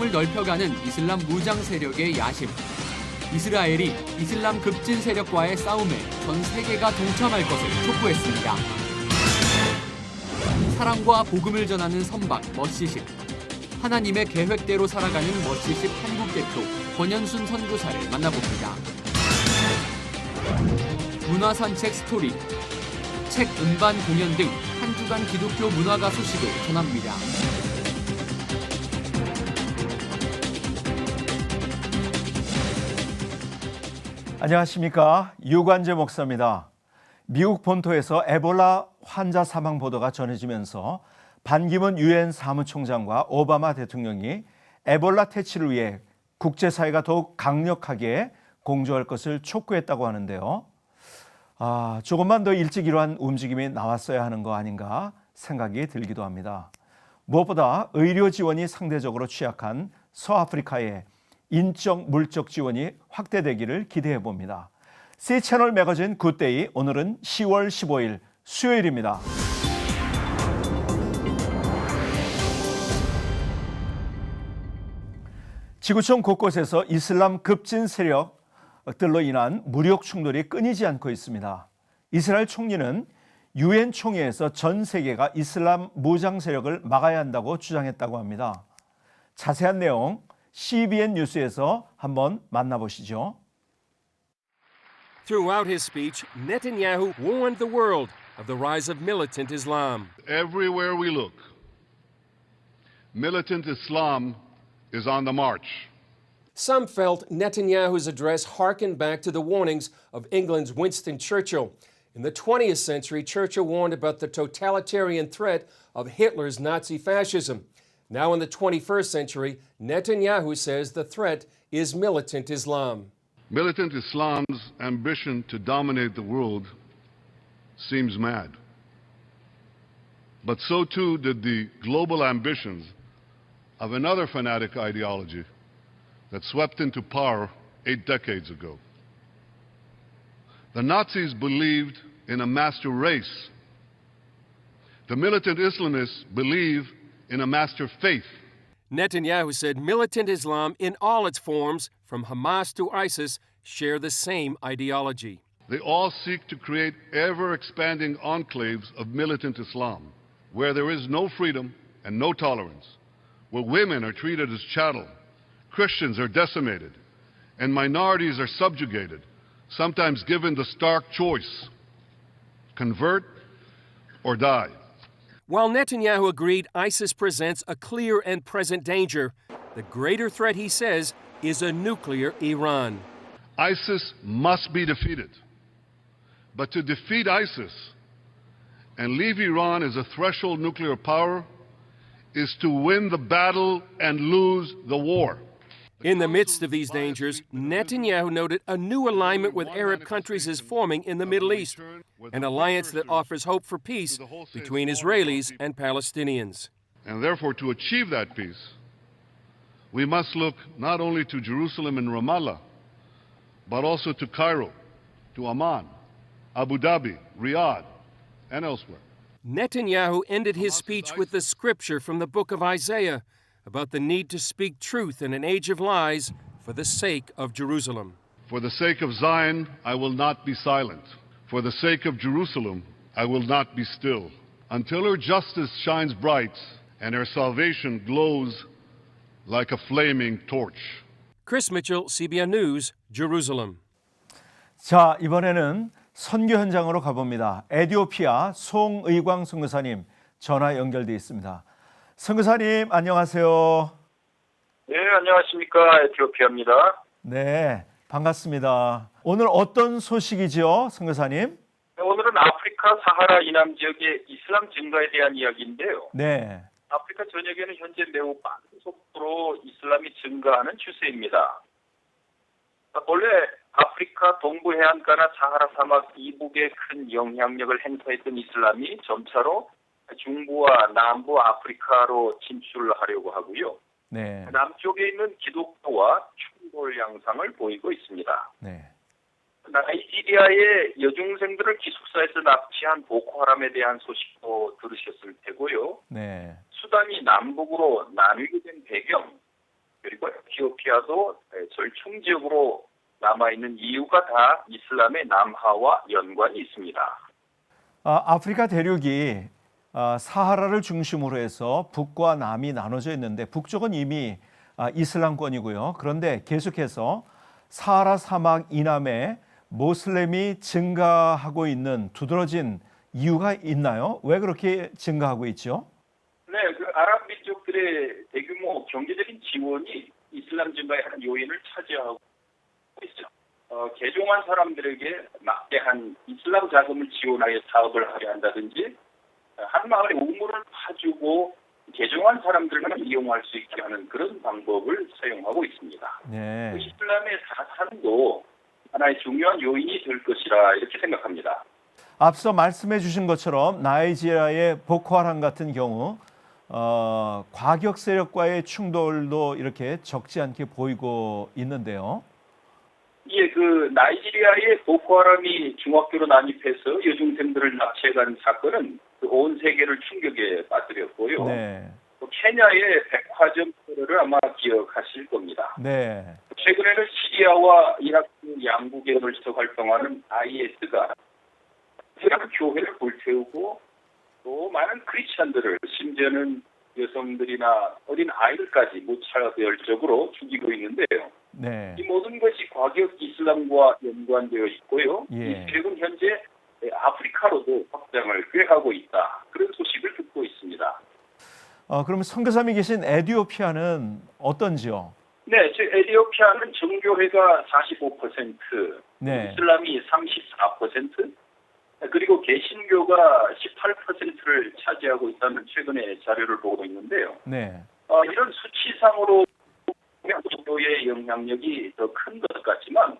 활동을 넓혀가는 이슬람 무장 세력의 야심. 이스라엘이 이슬람 급진 세력과의 싸움에 전 세계가 동참할 것을 촉구했습니다. 사랑과 복음을 전하는 선박 머시십. 하나님의 계획대로 살아가는 머시십 한국 대표 권현순 선교사를 만나봅니다. 문화산책 스토리, 책 음반 공연 등 한 주간 기독교 문화가 소식을 전합니다. 안녕하십니까. 유관재 목사입니다. 미국 본토에서 에볼라 환자 사망 보도가 전해지면서 반기문 유엔 사무총장과 오바마 대통령이 에볼라 퇴치를 위해 국제사회가 더욱 강력하게 공조할 것을 촉구했다고 하는데요. 조금만 더 일찍 이러한 움직임이 나왔어야 하는 거 아닌가 생각이 들기도 합니다. 무엇보다 의료 지원이 상대적으로 취약한 서아프리카에 인적, 물적 지원이 확대되기를 기대해 봅니다. C채널 매거진 굿데이, 오늘은 10월 15일 수요일입니다. 지구촌 곳곳에서 이슬람 급진 세력들로 인한 무력 충돌이 끊이지 않고 있습니다. 이스라엘 총리는 유엔 총회에서 전 세계가 이슬람 무장 세력을 막아야 한다고 주장했다고 합니다. 자세한 내용 CBN 뉴스에서 한번 만나보시죠. Throughout his speech, Netanyahu warned the world of the rise of militant Islam. Everywhere we look, militant Islam is on the march. Some felt Netanyahu's address harkened back to the warnings of England's Winston Churchill. In the 20th century, Churchill warned about the totalitarian threat of Hitler's Nazi fascism. Now in the 21st century, Netanyahu says the threat is militant Islam. Militant Islam's ambition to dominate the world seems mad. But so too did the global ambitions of another fanatic ideology that swept into power 8 decades ago. The Nazis believed in a master race. The militant Islamists believe in a master faith. Netanyahu said militant Islam in all its forms, from Hamas to ISIS, share the same ideology. They all seek to create ever-expanding enclaves of militant Islam, where there is no freedom and no tolerance, where women are treated as chattel, Christians are decimated, and minorities are subjugated, sometimes given the stark choice: convert or die. While Netanyahu agreed ISIS presents a clear and present danger, the greater threat, he says, is a nuclear Iran. ISIS must be defeated. But to defeat ISIS and leave Iran as a threshold nuclear power is to win the battle and lose the war. In the midst of these dangers, Netanyahu noted a new alignment with Arab countries is forming in the Middle East, an alliance that offers hope for peace between Israelis and Palestinians. And therefore, to achieve that peace, we must look not only to Jerusalem and Ramallah, but also to Cairo, to Amman, Abu Dhabi, Riyadh, and elsewhere. Netanyahu ended his speech with the scripture from the book of Isaiah about the need to speak truth in an age of lies for the sake of Jerusalem. For the sake of Zion, I will not be silent. For the sake of Jerusalem, I will not be still, until her justice shines bright and her salvation glows like a flaming torch. Chris Mitchell, CBN News, Jerusalem. 자, 이번에는 선교 현장으로 가봅니다. 에티오피아 송의광 선교사님 전화 연결돼 있습니다. 선교사님 안녕하세요. 네, 안녕하십니까. 에티오피아입니다. 네, 반갑습니다. 오늘 어떤 소식이죠, 선교사님? 오늘은 아프리카 사하라 이남 지역의 이슬람 증가에 대한 이야기인데요. 네. 아프리카 전역에는 현재 매우 빠른 속도로 이슬람이 증가하는 추세입니다. 원래 아프리카 동부 해안가나 사하라 사막 이북에 큰 영향력을 행사했던 이슬람이 점차로 중부와 남부 아프리카로 진출하려고 하고요. 네. 남쪽에 있는 기독교와 충돌 양상을 보이고 있습니다. 네. 나이지리아의 여중생들을 기숙사에서 납치한 보코하람에 대한 소식도 들으셨을 테고요. 네. 수단이 남북으로 나뉘게 된 배경, 그리고 에티오피아도 절충 지역으로 남아있는 이유가 다 이슬람의 남하와 연관이 있습니다. 아프리카 대륙이 사하라를 중심으로 해서 북과 남이 나눠져 있는데 북쪽은 이미 이슬람권이고요. 그런데 계속해서 사하라 사막 이남에 모슬렘이 증가하고 있는 두드러진 이유가 있나요? 왜 그렇게 증가하고 있죠? 네, 그 아랍 민족들의 대규모 경제적인 지원이 이슬람 증가의 한 요인을 차지하고 있죠. 개종한 사람들에게 막대한 이슬람 자금을 지원하여 사업을 하게 한다든지 한 마을에 우물을 파주고 개종한 사람들만 이용할 수 있게 하는 그런 방법을 사용하고 있습니다. 네. 이슬람의 사상도 하나의 중요한 요인이 될 것이라 이렇게 생각합니다. 앞서 말씀해 주신 것처럼 나이지리아의 보코하람 같은 경우 과격 세력과의 충돌도 이렇게 적지 않게 보이고 있는데요. 예, 그 나이지리아의 보코하람이 중학교로 난입해서 여중생들을 납치해간 사건은 온 세계를 충격에 빠뜨렸고요. 네. 또 케냐의 백화점 테러를 아마 기억하실 겁니다. 네. 최근에는 시리아와 이라크 양국에 걸쳐 활동하는 IS가 교회를 불태우고 또 많은 크리스천들을 심지어는 여성들이나 어린 아이들까지 무차별적으로 죽이고 있는데요. 네. 이 모든 것이 과격 이슬람과 연관되어 있고요. 예. 이 세력은 현재 아프리카로도 확장을 꾀하고 있다. 그런 소식을 듣고 있습니다. 그럼 선교사님이 계신 에티오피아는 어떤지요? 네, 에티오피아는 정교회가 45%, 네. 이슬람이 34%, 그리고 개신교가 18%를 차지하고 있다는 최근의 자료를 보고 있는데요. 네. 이런 수치상으로 기독교의 영향력이 더 큰 것 같지만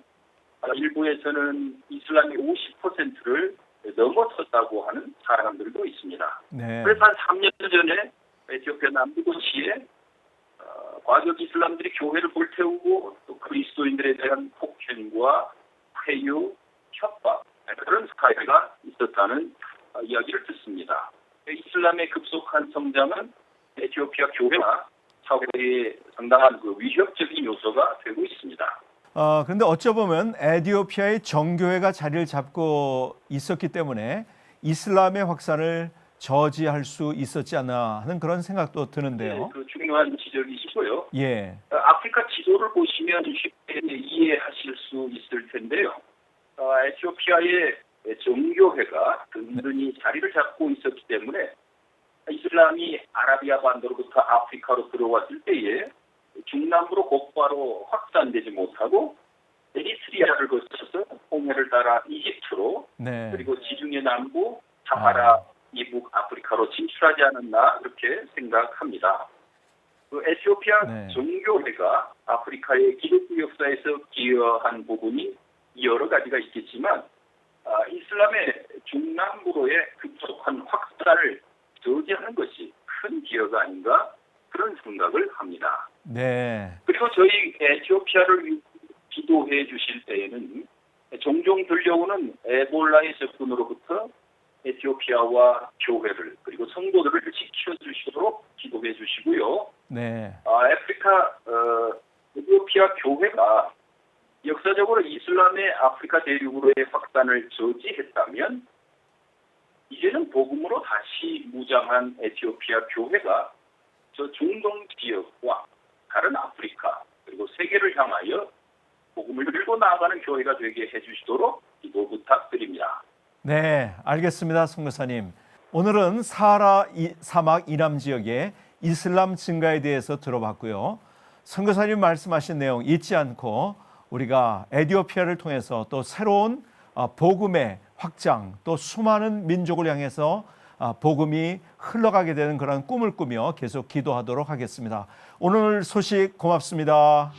일부에서는 이슬람이 50%를 넘어섰다고 하는 사람들도 있습니다. 네. 그래서 한 3년 전에 에티오피아 남부도시에 과격 이슬람들이 교회를 불태우고 또 그리스도인들에 대한 폭행과 회유, 협박 그런 사례가 있었다는 이야기를 듣습니다. 이슬람의 급속한 성장은 에티오피아 교회와 사회에 상당한 그 위협적인 요소가 되고 있습니다. 그런데 어쩌보면 에티오피아의 정교회가 자리를 잡고 있었기 때문에 이슬람의 확산을 저지할 수 있었지 않나 하는 그런 생각도 드는데요. 네, 그 중요한 지적이시고요. 예. 아프리카 지도를 보시면 쉽게 이해하실 수 있을 텐데요. 에티오피아의 정교회가 든든히 자리를 잡고 있었기 때문에 이슬람이 아라비아 반도로부터 아프리카로 들어왔을 때에 중남부로 곧바로 확산되지 못하고 에리트리아를 거쳐서 홍해를 따라 이집트로 네. 그리고 지중해 남부 사하라 이북 아프리카로 진출하지 않았나 그렇게 생각합니다. 그 에티오피아 네. 정교회가 아프리카의 기독교 역사에서 기여한 부분이 여러 가지가 있겠지만 이슬람의 중남부로의 급속한 확산을 저지하는 것이 큰 기여가 아닌가 그런 생각을 합니다. 네. 그리고 저희 에티오피아를 기도해 주실 때에는 종종 들려오는 에볼라의 접근으로부터 에티오피아와 교회를 그리고 성도들을 지켜주시도록 기도해 주시고요. 네. 에티오피아 교회가 역사적으로 이슬람의 아프리카 대륙으로의 확산을 저지했다면 이제는 복음으로 다시 무장한 에티오피아 교회가 저 중동 지역과 다른 아프리카 그리고 세계를 향하여 복음을 들고 나아가는 교회가 되게 해주시도록 기도 부탁드립니다. 네, 알겠습니다, 선교사님. 오늘은 사하라 사막 이남 지역의 이슬람 증가에 대해서 들어봤고요. 선교사님 말씀하신 내용 잊지 않고 우리가 에티오피아를 통해서 또 새로운 복음의 확장, 또 수많은 민족을 향해서 복음이 흘러가게 되는 그런 꿈을 꾸며 계속 기도하도록 하겠습니다. 오늘 소식 고맙습니다.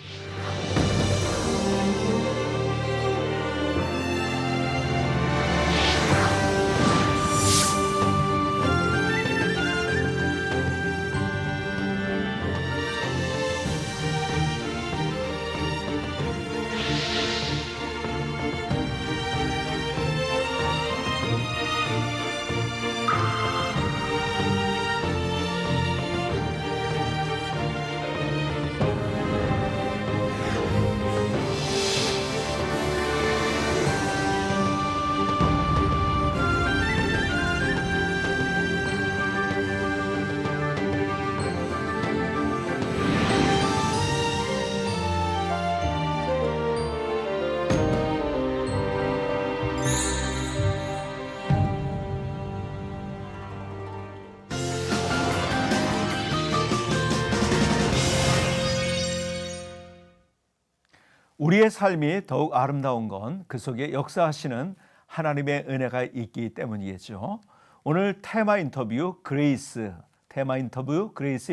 우리의 삶이 더욱 아름다운 건 그 속에 역사하시는 하나님의 은혜가 있기 때문이겠죠. 오늘 테마 인터뷰 그레이스의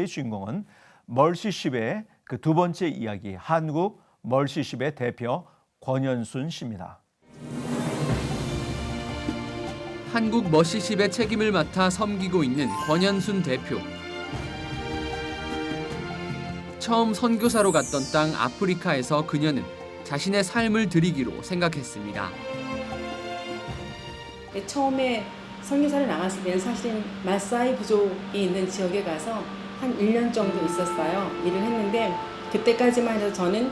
주인공은 멀시십의 그 두 번째 이야기, 한국 멀시십의 대표 권현순 씨입니다. 한국 머시십의 책임을 맡아 섬기고 있는 권현순 대표. 처음 선교사로 갔던 땅 아프리카에서 그녀는 자신의 삶을 드리기로 생각했습니다. 처음에 선교사를 나갔을 때는 사실은 마사이 부족이 있는 지역에 가서 한 1년 정도 있었어요. 일을 했는데 그때까지만 해도 저는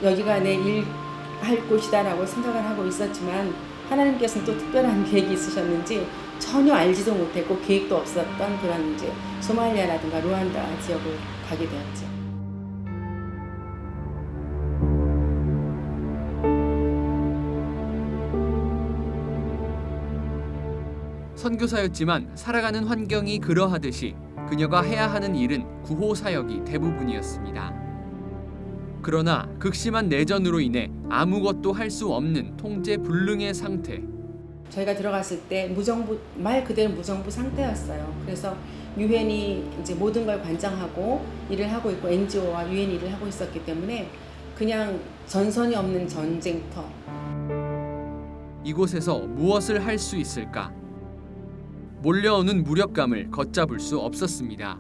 여기가 내 일할 곳이다라고 생각을 하고 있었지만 하나님께서는 또 특별한 계획이 있으셨는지 전혀 알지도 못했고 계획도 없었던 그런 이제 소말리아라든가 루안다 지역을 가게 되었죠. 선교사였지만 살아가는 환경이 그러하듯이 그녀가 해야 하는 일은 구호 사역이 대부분이었습니다. 그러나 극심한 내전으로 인해 아무것도 할 수 없는 통제 불능의 상태. 저희가 들어갔을 때 무정부, 말 그대로 무정부 상태였어요. 그래서 유엔이 이제 모든 걸 관장하고 일을 하고 있고 NGO와 유엔 일을 하고 있었기 때문에 그냥 전선이 없는 전쟁터. 이곳에서 무엇을 할 수 있을까? 몰려오는 무력감을 걷잡을 수 없었습니다.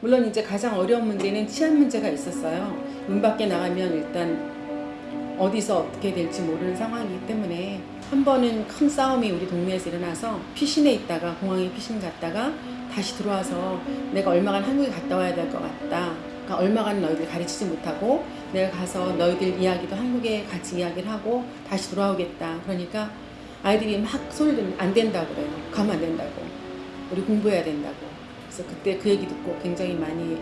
물론 이제 가장 어려운 문제는 치안 문제가 있었어요. 문 밖에 나가면 일단 어디서 어떻게 될지 모르는 상황이기 때문에 한 번은 큰 싸움이 우리 동네에서 일어나서 피신해 있다가 공항에 피신 갔다가 다시 들어와서 내가 얼마간 한국에 갔다 와야 될 것 같다. 그러니까 얼마간 너희들 가르치지 못하고 내가 가서 너희들 이야기도 한국에 같이 이야기를 하고 다시 돌아오겠다. 그러니까 아이들이 막 소리를 들으면 안 된다고 그래요. 가면 안 된다고. 우리 공부해야 된다고. 그래서 그때 그 얘기 듣고 굉장히 많이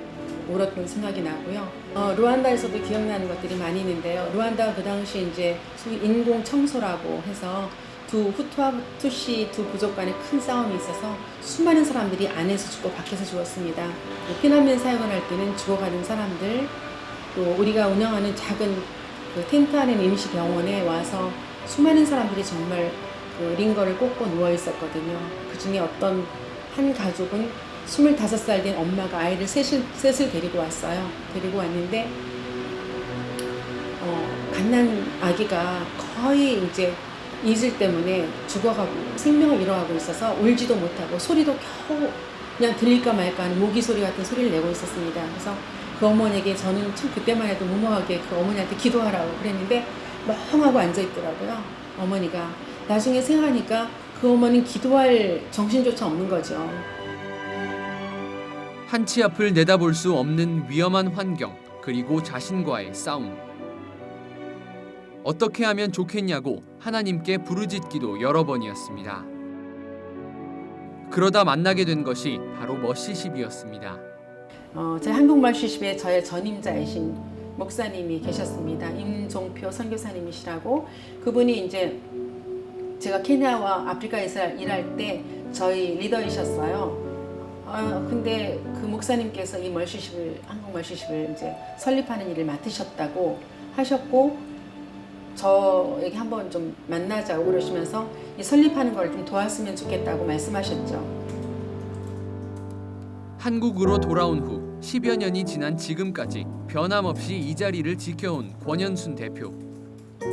울었던 생각이 나고요. 루안다에서도 기억나는 것들이 많이 있는데요. 루안다가 그 당시 이제 소위 인공 청소라고 해서 두 후투와 투시 두 부족 간에 큰 싸움이 있어서 수많은 사람들이 안에서 죽고 밖에서 죽었습니다. 피난민 사역을 할 때는 죽어가는 사람들, 또 우리가 운영하는 작은 그 텐트 안에 임시 병원에 와서 수많은 사람들이 정말 그 링거를 꽂고 누워 있었거든요. 그 중에 어떤 한 가족은 25살 된 엄마가 아이를 셋을 데리고 왔어요. 데리고 왔는데 갓난 아기가 거의 이제 이슬 때문에 죽어가고 생명을 잃어가고 있어서 울지도 못하고 소리도 겨우 그냥 들릴까 말까 하는 모기 소리 같은 소리를 내고 있었습니다. 그래서 그 어머니에게 저는 참 그때만 해도 무모하게 그 어머니한테 기도하라고 그랬는데 멍하고 앉아있더라고요. 어머니가. 나중에 생각하니까 그 어머니는 기도할 정신조차 없는 거죠. 한치 앞을 내다볼 수 없는 위험한 환경, 그리고 자신과의 싸움. 어떻게 하면 좋겠냐고 하나님께 부르짖기도 여러 번이었습니다. 그러다 만나게 된 것이 바로 머시십이었습니다. 제 한국 멀시십에 저의 전임자이신 목사님이 계셨습니다. 임종표 선교사님이시라고. 그분이 이제 제가 케냐와 아프리카에서 일할 때 저희 리더이셨어요. 근데 그 목사님께서 이 한국 멀시십을 이제 설립하는 일을 맡으셨다고 하셨고, 저에게 한번 좀 만나자고 그러시면서 이 설립하는 걸 좀 도왔으면 좋겠다고 말씀하셨죠. 한국으로 돌아온 후 10여 년이 지난 지금까지 변함없이 이 자리를 지켜온 권현순 대표.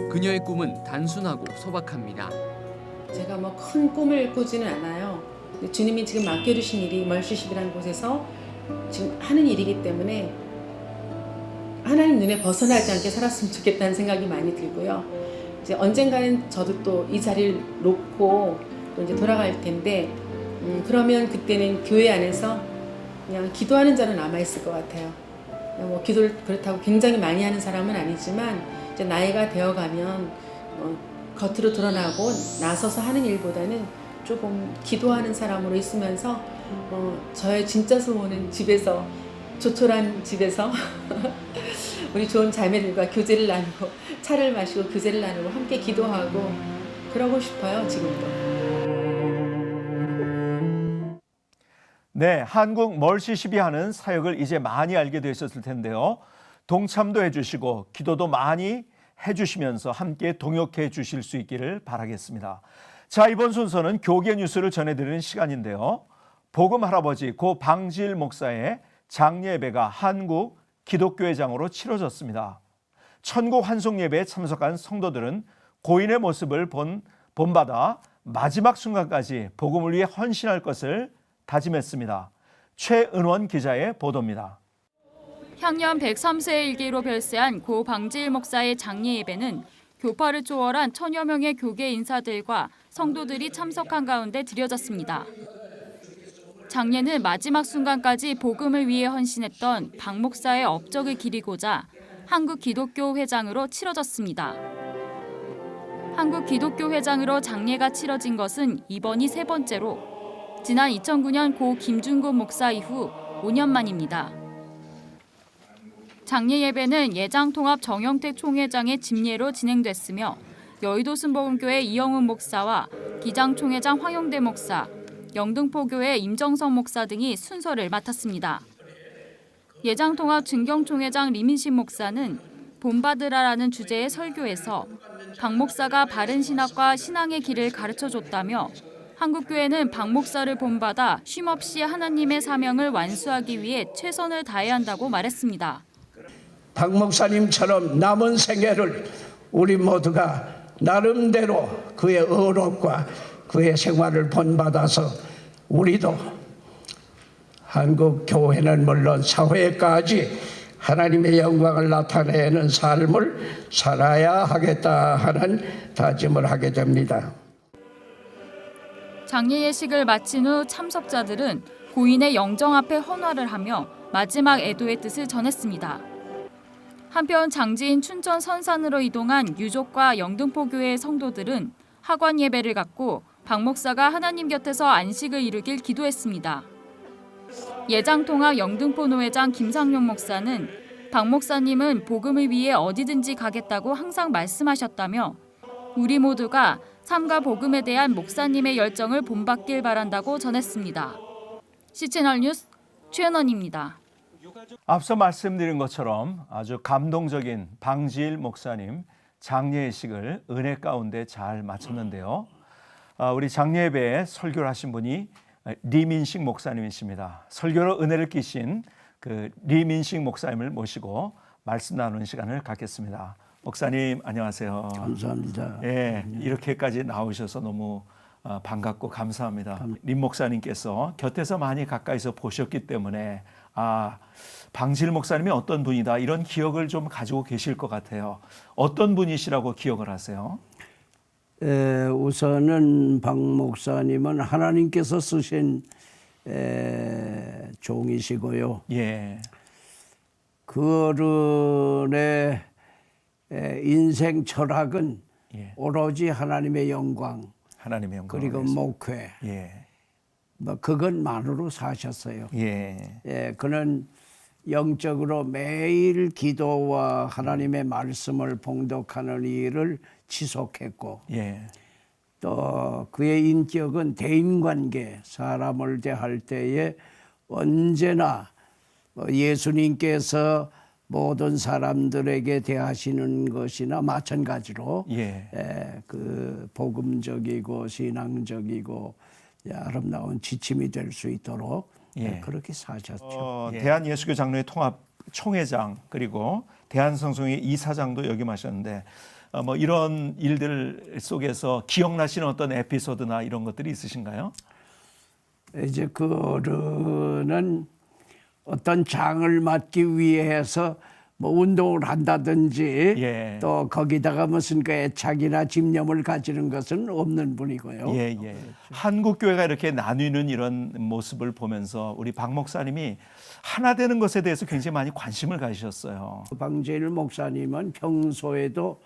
그녀의 꿈은 단순하고 소박합니다. 제가 뭐 큰 꿈을 꾸지는 않아요. 주님이 지금 맡겨주신 일이 멀시십이라는 곳에서 지금 하는 일이기 때문에 하나님 눈에 벗어나지 않게 살았으면 좋겠다는 생각이 많이 들고요. 이제 언젠가는 저도 또 이 자리를 놓고 또 이제 돌아갈 텐데, 그러면 그때는 교회 안에서 그냥 기도하는 자로 남아 있을 것 같아요. 뭐 기도를 그렇다고 굉장히 많이 하는 사람은 아니지만 이제 나이가 되어가면 겉으로 드러나고 나서서 하는 일보다는 조금 기도하는 사람으로 있으면서 저의 진짜 소원은 집에서, 조촐한 집에서 우리 좋은 자매들과 교제를 나누고 차를 마시고 교제를 나누고 함께 기도하고 그러고 싶어요, 지금도. 네, 한국 멀시십이 하는 사역을 이제 많이 알게 되셨을 텐데요. 동참도 해주시고 기도도 많이 해주시면서 함께 동역해 주실 수 있기를 바라겠습니다. 자, 이번 순서는 교계 뉴스를 전해드리는 시간인데요. 복음 할아버지 고 방지일 목사의 장례 예배가 한국 기독교회장으로 치러졌습니다. 천국 환송 예배에 참석한 성도들은 고인의 모습을 본받아 마지막 순간까지 복음을 위해 헌신할 것을 다짐했습니다. 최은원 기자의 보도입니다. 향년 103세의 일기로 별세한 고 방지일 목사의 장례 예배는 교파를 초월한 천여 명의 교계 인사들과 성도들이 참석한 가운데 드려졌습니다. 장례는 마지막 순간까지 복음을 위해 헌신했던 박 목사의 업적을 기리고자 한국 기독교 회장으로 치러졌습니다. 한국 기독교 회장으로 장례가 치러진 것은 이번이 세 번째로 지난 2009년 고 김준곤 목사 이후 5년 만입니다. 장례 예배는 예장통합 정영택 총회장의 집례로 진행됐으며 여의도 순복음교회 이영훈 목사와 기장 총회장 황용대 목사, 영등포교회 임정성 목사 등이 순서를 맡았습니다. 예장통합 증경총회장 리민신 목사는 본받으라라는 주제의 설교에서 박 목사가 바른 신학과 신앙의 길을 가르쳐줬다며 한국교회는 박 목사를 본받아 쉼없이 하나님의 사명을 완수하기 위해 최선을 다해야 한다고 말했습니다. 박 목사님처럼 남은 생애를 우리 모두가 나름대로 그의 의롭과 그의 생활을 본받아서 우리도 한국 교회는 물론 사회까지 하나님의 영광을 나타내는 삶을 살아야 하겠다 하는 다짐을 하게 됩니다. 장례 예식을 마친 후 참석자들은 고인의 영정 앞에 헌화를 하며 마지막 애도의 뜻을 전했습니다. 한편 장지인 춘천 선산으로 이동한 유족과 영등포교회 성도들은 하관 예배를 갖고 박 목사가 하나님 곁에서 안식을 이루길 기도했습니다. 예장통합 영등포노회장 김상용 목사는 박 목사님은 복음을 위해 어디든지 가겠다고 항상 말씀하셨다며 우리 모두가 삶과 복음에 대한 목사님의 열정을 본받길 바란다고 전했습니다. CCNR 뉴스 최은원입니다. 앞서 말씀드린 것처럼 아주 감동적인 방지일 목사님 장례 예식을 은혜 가운데 잘 마쳤는데요. 우리 장례 예배에 설교를 하신 분이 리민식 목사님이십니다. 설교로 은혜를 끼신 그 리민식 목사님을 모시고 말씀 나누는 시간을 갖겠습니다. 목사님 안녕하세요. 감사합니다. 예, 이렇게까지 나오셔서 너무 반갑고 감사합니다. 림 목사님께서 곁에서 많이 가까이서 보셨기 때문에 방지일 목사님이 어떤 분이다 이런 기억을 좀 가지고 계실 것 같아요. 어떤 분이시라고 기억을 하세요? 우선은 박 목사님은 하나님께서 쓰신 종이시고요. 예. 그 어른의 인생 철학은 예. 오로지 하나님의 영광, 하나님의 영광 그리고 목회, 예. 뭐 그것만으로 사셨어요. 예. 그는 영적으로 매일 기도와 하나님의 말씀을 봉독하는 일을 지속했고 예. 또 그의 인격은 대인관계, 사람을 대할 때에 언제나 예수님께서 모든 사람들에게 대하시는 것이나 마찬가지로 그 복음적이고 신앙적이고 아름다운 지침이 될 수 있도록 그렇게 사셨죠. 대한예수교 장로회 통합 총회장 그리고 대한성송회 이사장도 역임하셨는데 뭐 이런 일들 속에서 기억나시는 어떤 에피소드나 이런 것들이 있으신가요? 이제 그 어른은 어떤 장을 맡기 위해서 뭐 운동을 한다든지 또 거기다가 무슨 그 애착이나 집념을 가지는 것은 없는 분이고요. 한국 교회가 이렇게 나뉘는 이런 모습을 보면서 우리 박 목사님이 하나 되는 것에 대해서 굉장히 많이 관심을 가지셨어요. 방지일 목사님은 평소에도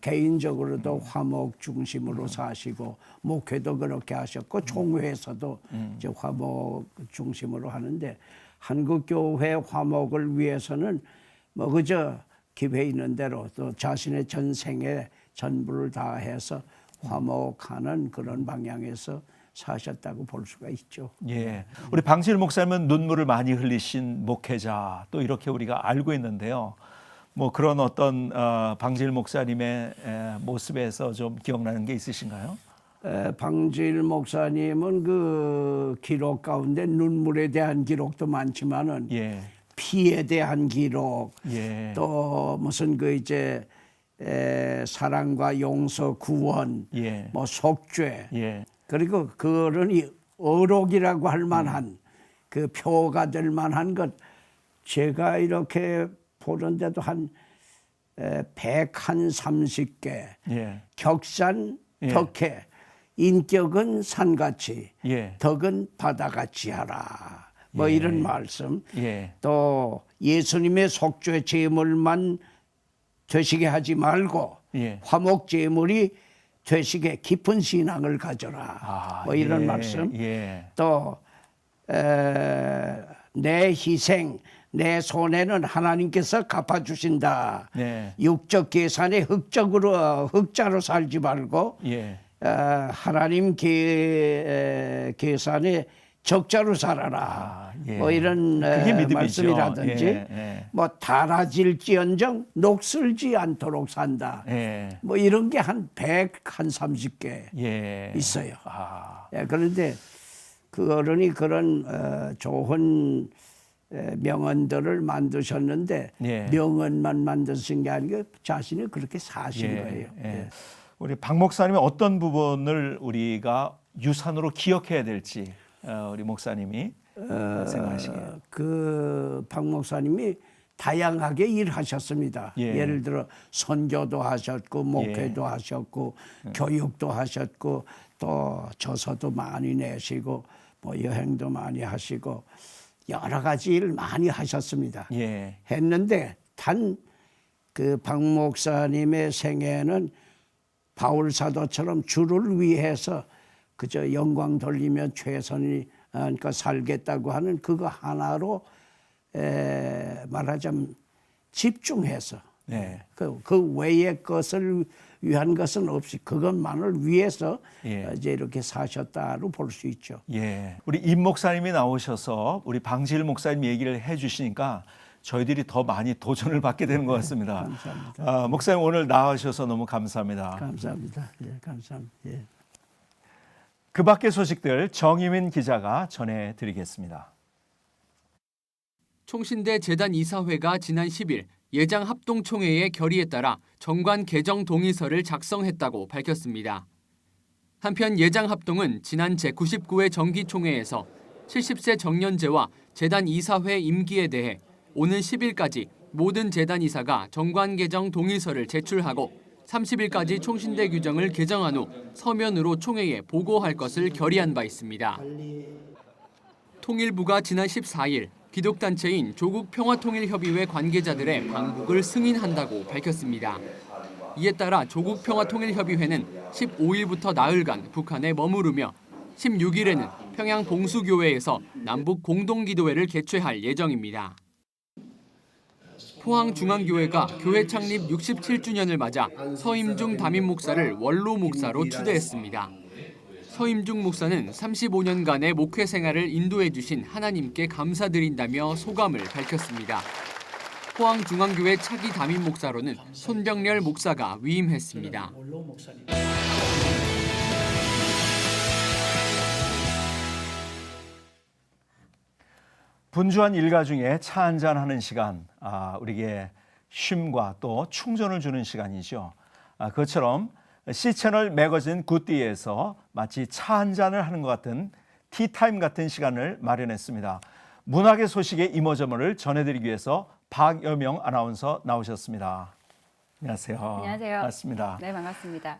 개인적으로도 화목 중심으로 사시고 목회도 그렇게 하셨고 총회에서도 이제 화목 중심으로 하는데 한국교회 화목을 위해서는 뭐 그저 기회 있는 대로 또 자신의 전생에 전부를 다해서 화목하는 그런 방향에서 사셨다고 볼 수가 있죠. 우리 방지일 목사님은 눈물을 많이 흘리신 목회자 또 이렇게 우리가 알고 있는데요. 뭐 그런 어떤 방질 목사님의 모습에서 좀 기억나는 게 있으신가요? 방질 목사님은 그 기록 가운데 눈물에 대한 기록도 많지만은 예. 피에 대한 기록, 예. 또 무슨 그 이제 사랑과 용서, 구원, 예. 뭐 속죄, 예. 그리고 그런 어록이라고 할 만한 그 표가 될 만한 것, 제가 이렇게 보는데도 한 130개, 예. 격산 예. 덕해, 인격은 산같이, 예. 덕은 바다같이 하라. 뭐 예. 이런 말씀. 예. 또 예수님의 속죄 제물만 되시게 하지 말고 예. 화목 제물이 되시게 깊은 신앙을 가져라. 뭐 이런 예. 말씀. 예. 또 내 희생, 내 손해는 하나님께서 갚아주신다. 네. 육적 계산에 흑자로 살지 말고 예. 하나님 계산에 적자로 살아라. 예. 뭐 이런 그게 믿음이죠. 말씀이라든지 예. 예. 뭐 달아질지언정 녹슬지 않도록 산다. 예. 뭐 이런 게 한 130개 예. 있어요. 아. 예, 그런데 그 어른이 그런 좋은 명언들을 만드셨는데 예. 명언만 만드신 게 아니고 자신이 그렇게 사신 예. 거예요. 예. 예. 우리 박 목사님의 어떤 부분을 우리가 유산으로 기억해야 될지 우리 목사님이 생각하시기에. 그 박 목사님이 다양하게 일하셨습니다. 예. 예를 들어 선교도 하셨고 목회도 하셨고 교육도 하셨고 또 저서도 많이 내시고 뭐 여행도 많이 하시고 여러 가지 일 많이 하셨습니다. 예. 했는데 단 그 박 목사님의 생애는 바울 사도처럼 주를 위해서 그저 영광 돌리며 최선이 그러니까 살겠다고 하는 그거 하나로 말하자면 집중해서 네. 그 외의 것을 위한 것은 없이 그것만을 위해서 예. 이제 이렇게 사셨다로 볼 수 있죠. 예. 우리 임 목사님이 나오셔서 우리 방질 목사님 얘기를 해 주시니까 저희들이 더 많이 도전을 받게 되는 것 같습니다. 감사합니다. 목사님 오늘 나와주셔서 너무 감사합니다. 감사합니다. 예, 감사합니다. 예. 그 밖의 소식들 정희민 기자가 전해드리겠습니다. 총신대 재단 이사회가 지난 10일 예장 합동총회의 결의에 따라 정관 개정 동의서를 작성했다고 밝혔습니다. 한편 예장 합동은 지난 제99회 정기총회에서 70세 정년제와 재단 이사회 임기에 대해 오는 10일까지 모든 재단 이사가 정관 개정 동의서를 제출하고 30일까지 총신대 규정을 개정한 후 서면으로 총회에 보고할 것을 결의한 바 있습니다. 통일부가 지난 14일 기독단체인 조국평화통일협의회 관계자들의 방북을 승인한다고 밝혔습니다. 이에 따라 조국평화통일협의회는 15일부터 나흘간 북한에 머무르며 16일에는 평양 봉수교회에서 남북 공동기도회를 개최할 예정입니다. 포항중앙교회가 교회 창립 67주년을 맞아 서임중 담임 목사를 원로 목사로 추대했습니다. 서임중 목사는 35년간의 목회 생활을 인도해 주신 하나님께 감사드린다며 소감을 밝혔습니다. 포항중앙교회 차기 담임 목사로는 손병렬 목사가 위임했습니다. 분주한 일과 중에 차 한잔 하는 시간, 우리에게 쉼과 또 충전을 주는 시간이죠. 그것처럼 C채널 매거진 굿디에서 마치 차 한잔을 하는 것 같은 티타임 같은 시간을 마련했습니다. 문학의 소식의 이모저모를 전해드리기 위해서 박여명 아나운서 나오셨습니다. 안녕하세요. 안녕하세요. 반갑습니다. 네, 반갑습니다.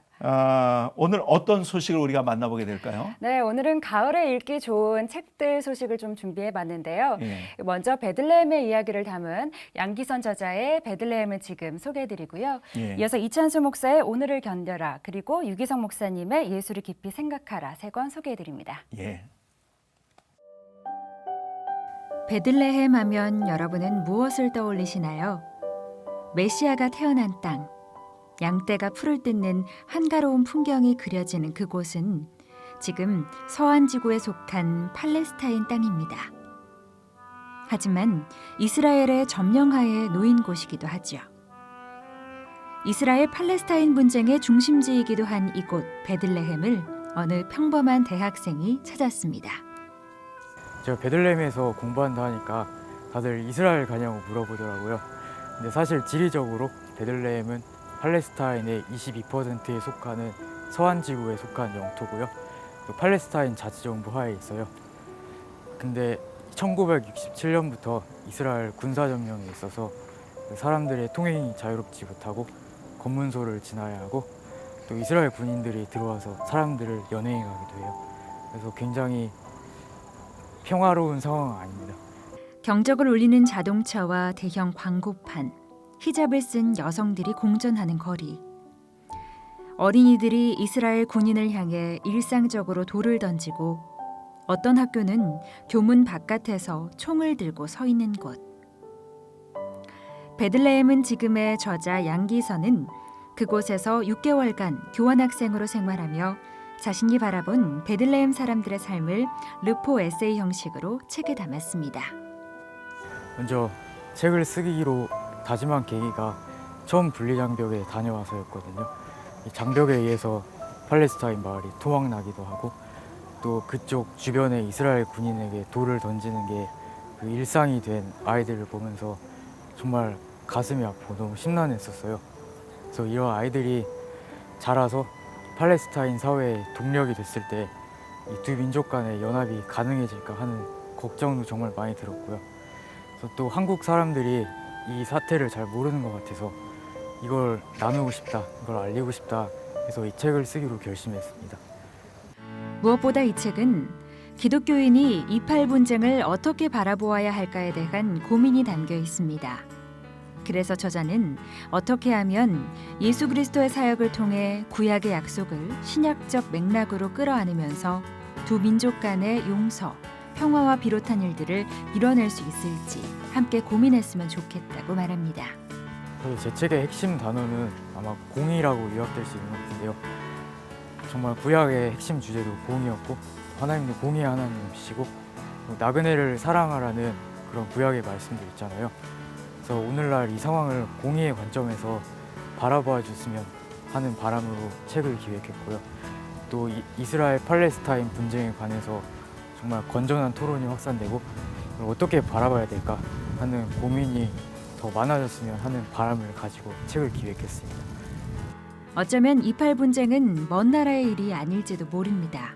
오늘 어떤 소식을 우리가 만나보게 될까요? 네, 오늘은 가을에 읽기 좋은 책들 소식을 좀 준비해봤는데요. 예. 먼저 베들레헴의 이야기를 담은 양기선 저자의 베들레헴은 지금 소개해드리고요. 예. 이어서 이찬수 목사의 오늘을 견뎌라, 그리고 유기성 목사님의 예수를 깊이 생각하라 세 권 소개해드립니다. 예. 베들레헴 하면 여러분은 무엇을 떠올리시나요? 메시아가 태어난 땅, 양떼가 풀을 뜯는 한가로운 풍경이 그려지는 그곳은 지금 서한 지구에 속한 팔레스타인 땅입니다. 하지만 이스라엘의 점령하에 놓인 곳이기도 하죠. 이스라엘 팔레스타인 분쟁의 중심지이기도 한 이곳 베들레헴을 어느 평범한 대학생이 찾았습니다. 제가 베들레헴에서 공부한다 하니까 다들 이스라엘 가냐고 물어보더라고요. 근데 사실 지리적으로 베들레헴은 팔레스타인의 22%에 속하는 서한 지구에 속한 영토고요. 또 팔레스타인 자치정부 하에 있어요. 근데 1967년부터 이스라엘 군사점령에 있어서 사람들의 통행이 자유롭지 못하고 검문소를 지나야 하고 또 이스라엘 군인들이 들어와서 사람들을 연행해 가기도 해요. 그래서 굉장히 평화로운 상황은 아닙니다. 경적을 울리는 자동차와 대형 광고판, 히잡을 쓴 여성들이 공존하는 거리. 어린이들이 이스라엘 군인을 향해 일상적으로 돌을 던지고 어떤 학교는 교문 바깥에서 총을 들고 서 있는 곳. 베들레헴은 지금의 저자 양기선은 그곳에서 6개월간 교환학생으로 생활하며 자신이 바라본 베들레헴 사람들의 삶을 르포 에세이 형식으로 책에 담았습니다. 먼저 책을 쓰기로 다짐한 계기가 처음 분리장벽에 다녀와서였거든요. 이 장벽에 의해서 팔레스타인 마을이 토막나기도 하고 또 그쪽 주변에 이스라엘 군인에게 돌을 던지는 게 그 일상이 된 아이들을 보면서 정말 가슴이 아프고 너무 심란했었어요. 그래서 이런 아이들이 자라서 팔레스타인 사회의 동력이 됐을 때 이 두 민족 간의 연합이 가능해질까 하는 걱정도 정말 많이 들었고요. 그래서 또 한국 사람들이 이 사태를 잘 모르는 것 같아서 이걸 나누고 싶다, 이걸 알리고 싶다 해서 이 책을 쓰기로 결심했습니다. 무엇보다 이 책은 기독교인이 28 분쟁을 어떻게 바라보아야 할까에 대한 고민이 담겨 있습니다. 그래서 저자는 어떻게 하면 예수 그리스도의 사역을 통해 구약의 약속을 신약적 맥락으로 끌어안으면서 두 민족 간의 용서, 평화와 비롯한 일들을 이뤄낼 수 있을지 함께 고민했으면 좋겠다고 말합니다. 제 책의 핵심 단어는 아마 공의라고 요약될 수 있는 것 같은데요. 정말 구약의 핵심 주제도 공의였고 하나님도 공의의 하나님이시고 나그네를 사랑하라는 그런 구약의 말씀도 있잖아요. 그래서 오늘날 이 상황을 공의의 관점에서 바라봐 줬으면 하는 바람으로 책을 기획했고요. 또 이스라엘 팔레스타인 분쟁에 관해서 정말 건전한 토론이 확산되고 어떻게 바라봐야 될까 하는 고민이 더 많아졌으면 하는 바람을 가지고 책을 기획했습니다. 어쩌면 28 분쟁은 먼 나라의 일이 아닐지도 모릅니다.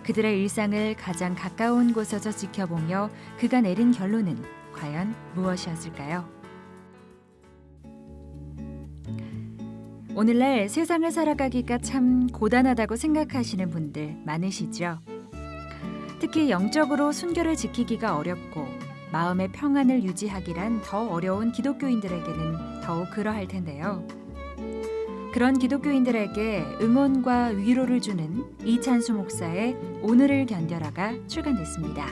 그들의 일상을 가장 가까운 곳에서 지켜보며 그가 내린 결론은 과연 무엇이었을까요? 오늘날 세상을 살아가기가 참 고단하다고 생각하시는 분들 많으시죠? 특히 영적으로 순결을 지키기가 어렵고 마음의 평안을 유지하기란 더 어려운 기독교인들에게는 더욱 그러할 텐데요. 그런 기독교인들에게 응원과 위로를 주는 이찬수 목사의 오늘을 견뎌라가 출간됐습니다.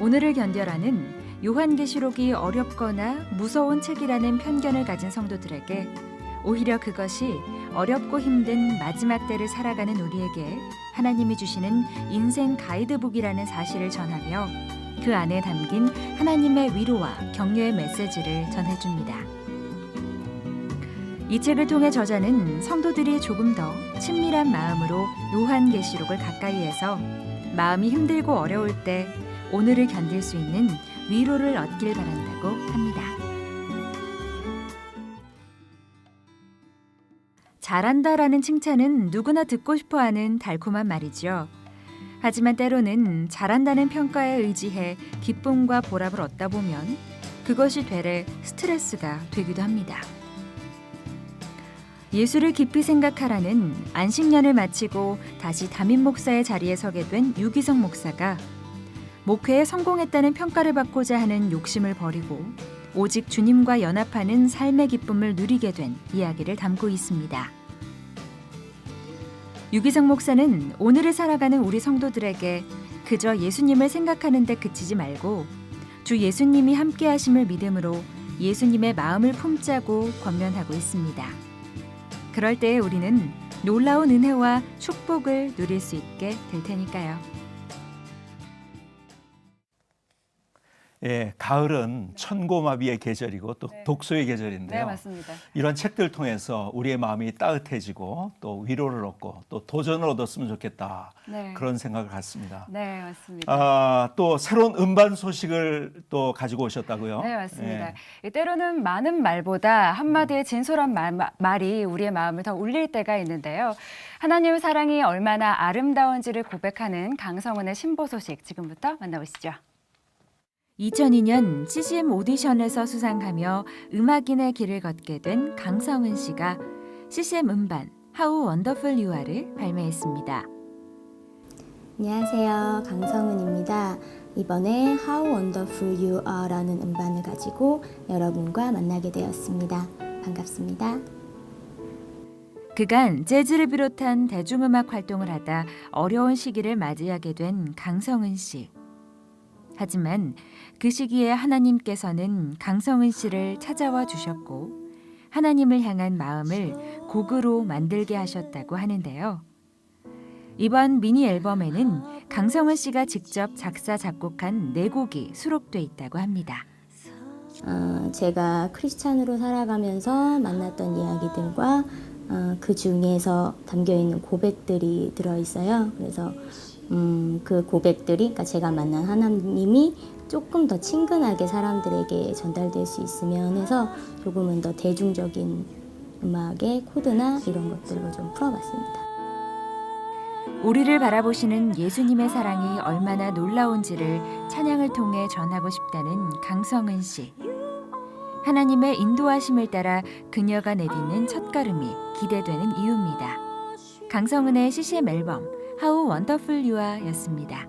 오늘을 견뎌라는 요한계시록이 어렵거나 무서운 책이라는 편견을 가진 성도들에게 오히려 그것이 어렵고 힘든 마지막 때를 살아가는 우리에게 하나님이 주시는 인생 가이드북이라는 사실을 전하며 그 안에 담긴 하나님의 위로와 격려의 메시지를 전해줍니다. 이 책을 통해 저자는 성도들이 조금 더 친밀한 마음으로 요한계시록을 가까이에서 마음이 힘들고 어려울 때 오늘을 견딜 수 있는 위로를 얻길 바란다고 합니다. 잘한다라는 칭찬은 누구나 듣고 싶어하는 달콤한 말이죠. 하지만 때로는 잘한다는 평가에 의지해 기쁨과 보람을 얻다 보면 그것이 되레 스트레스가 되기도 합니다. 예수를 깊이 생각하라는 안식년을 마치고 다시 담임 목사의 자리에 서게 된 유기성 목사가 목회에 성공했다는 평가를 받고자 하는 욕심을 버리고 오직 주님과 연합하는 삶의 기쁨을 누리게 된 이야기를 담고 있습니다. 유기성 목사는 오늘을 살아가는 우리 성도들에게 그저 예수님을 생각하는 데 그치지 말고 주 예수님이 함께 하심을 믿음으로 예수님의 마음을 품자고 권면하고 있습니다. 그럴 때에 우리는 놀라운 은혜와 축복을 누릴 수 있게 될 테니까요. 예, 가을은 천고마비의 계절이고 또 독서의 계절인데요. 네, 맞습니다. 이런 책들 통해서 우리의 마음이 따뜻해지고 또 위로를 얻고 또 도전을 얻었으면 좋겠다. 네. 그런 생각을 갖습니다. 네, 맞습니다. 또 새로운 음반 소식을 또 가지고 오셨다고요? 네, 맞습니다. 예. 때로는 많은 말보다 한마디의 진솔한 말이 우리의 마음을 더 울릴 때가 있는데요. 하나님의 사랑이 얼마나 아름다운지를 고백하는 강성은의 신보 소식 지금부터 만나보시죠. 2002년 CCM 오디션에서 수상하며 음악인의 길을 걷게 된 강성은 씨가 CCM 음반 How Wonderful You Are를 발매했습니다. 안녕하세요. 강성은입니다. 이번에 How Wonderful You Are라는 음반을 가지고 여러분과 만나게 되었습니다. 반갑습니다. 그간 재즈를 비롯한 대중음악 활동을 하다 어려운 시기를 맞이하게 된 강성은 씨. 하지만 그 시기에 하나님께서는 강성은 씨를 찾아와 주셨고 하나님을 향한 마음을 곡으로 만들게 하셨다고 하는데요. 이번 미니 앨범에는 강성은 씨가 직접 작사 작곡한 4곡이 수록돼 있다고 합니다. 제가 크리스찬으로 살아가면서 만났던 이야기들과 그 중에서 담겨있는 고백들이 들어있어요. 그래서 그 고백들이, 그러니까 제가 만난 하나님이 조금 더 친근하게 사람들에게 전달될 수 있으면 해서 조금은 더 대중적인 음악의 코드나 이런 것들로 좀 풀어봤습니다. 우리를 바라보시는 예수님의 사랑이 얼마나 놀라운지를 찬양을 통해 전하고 싶다는 강성은 씨. 하나님의 인도하심을 따라 그녀가 내딛는 첫걸음이 기대되는 이유입니다. 강성은의 CCM 앨범 How Wonderful You Are였습니다.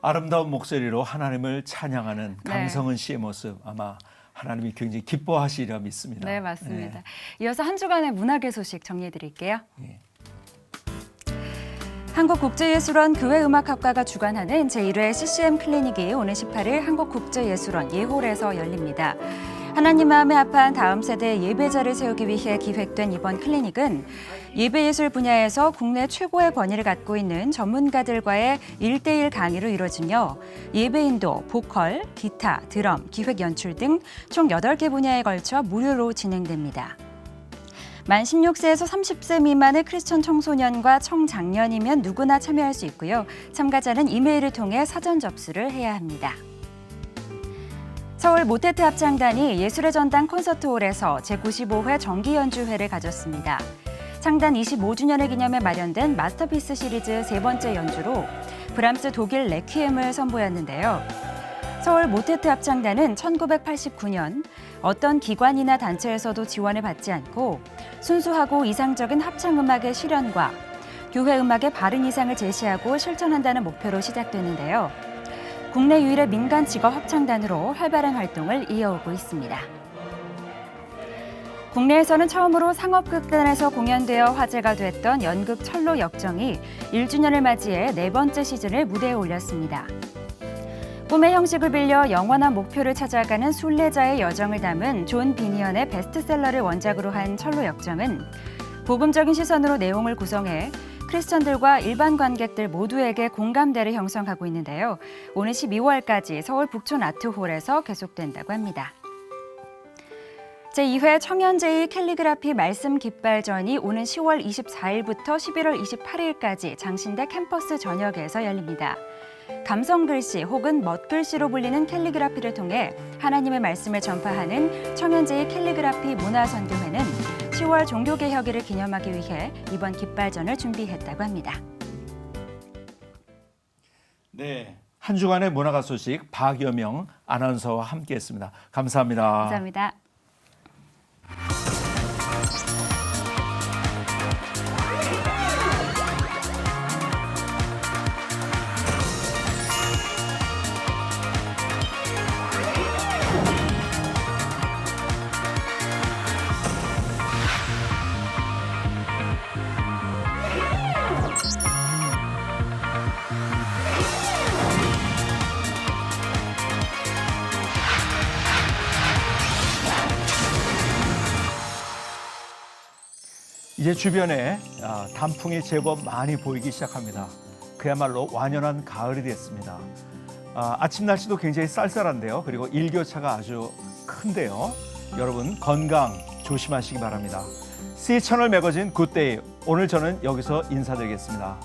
아름다운 목소리로 하나님을 찬양하는 강성은 씨의 모습 아마 하나님이 굉장히 기뻐하시리라 믿습니다. 네, 맞습니다. 이어서 한 주간의 문학의 소식 정리해드릴게요. 예. 한국국제예술원 교회음악학과가 주관하는 제1회 CCM 클리닉이 오는 18일 한국국제예술원 예홀에서 열립니다. 하나님 마음에 합한 다음 세대의 예배자를 세우기 위해 기획된 이번 클리닉은 예배예술 분야에서 국내 최고의 권위를 갖고 있는 전문가들과의 1대1 강의로 이루어지며 예배 인도, 보컬, 기타, 드럼, 기획 연출 등 총 8개 분야에 걸쳐 무료로 진행됩니다. 만 16세에서 30세 미만의 크리스천 청소년과 청장년이면 누구나 참여할 수 있고요. 참가자는 이메일을 통해 사전 접수를 해야 합니다. 서울 모테트 합창단이 예술의 전당 콘서트홀에서 제95회 정기연주회를 가졌습니다. 창단 25주년을 기념해 마련된 마스터피스 시리즈 3번째 연주로 브람스 독일 레퀴엠을 선보였는데요. 서울 모테트 합창단은 1989년 어떤 기관이나 단체에서도 지원을 받지 않고 순수하고 이상적인 합창음악의 실현과 교회 음악의 바른 이상을 제시하고 실천한다는 목표로 시작됐는데요. 국내 유일의 민간 직업 합창단으로 활발한 활동을 이어오고 있습니다. 국내에서는 처음으로 상업극단에서 공연되어 화제가 됐던 연극 철로 역정이 1주년을 맞이해 4번째 시즌을 무대에 올렸습니다. 꿈의 형식을 빌려 영원한 목표를 찾아가는 순례자의 여정을 담은 존 비니언의 베스트셀러를 원작으로 한 철로 역정은 복음적인 시선으로 내용을 구성해 크리스천들과 일반 관객들 모두에게 공감대를 형성하고 있는데요. 오는 12월까지 서울 북촌 아트홀에서 계속된다고 합니다. 제2회 청년제의 캘리그라피 말씀 깃발전이 오는 10월 24일부터 11월 28일까지 장신대 캠퍼스 전역에서 열립니다. 감성 글씨 혹은 멋글씨로 불리는 캘리그라피를 통해 하나님의 말씀을 전파하는 청년제의 캘리그라피 문화선교회는 10월 종교개혁일을 기념하기 위해 이번 깃발전을 준비했다고 합니다. 네, 한 주간의 문화가 소식 박여명 아나운서와 함께했습니다. 감사합니다. 감사합니다. 이제 주변에 단풍이 제법 많이 보이기 시작합니다. 그야말로 완연한 가을이 됐습니다. 아침 날씨도 굉장히 쌀쌀한데요. 그리고 일교차가 아주 큰데요. 여러분 건강 조심하시기 바랍니다. C채널 매거진 굿데이, 오늘 저는 여기서 인사드리겠습니다.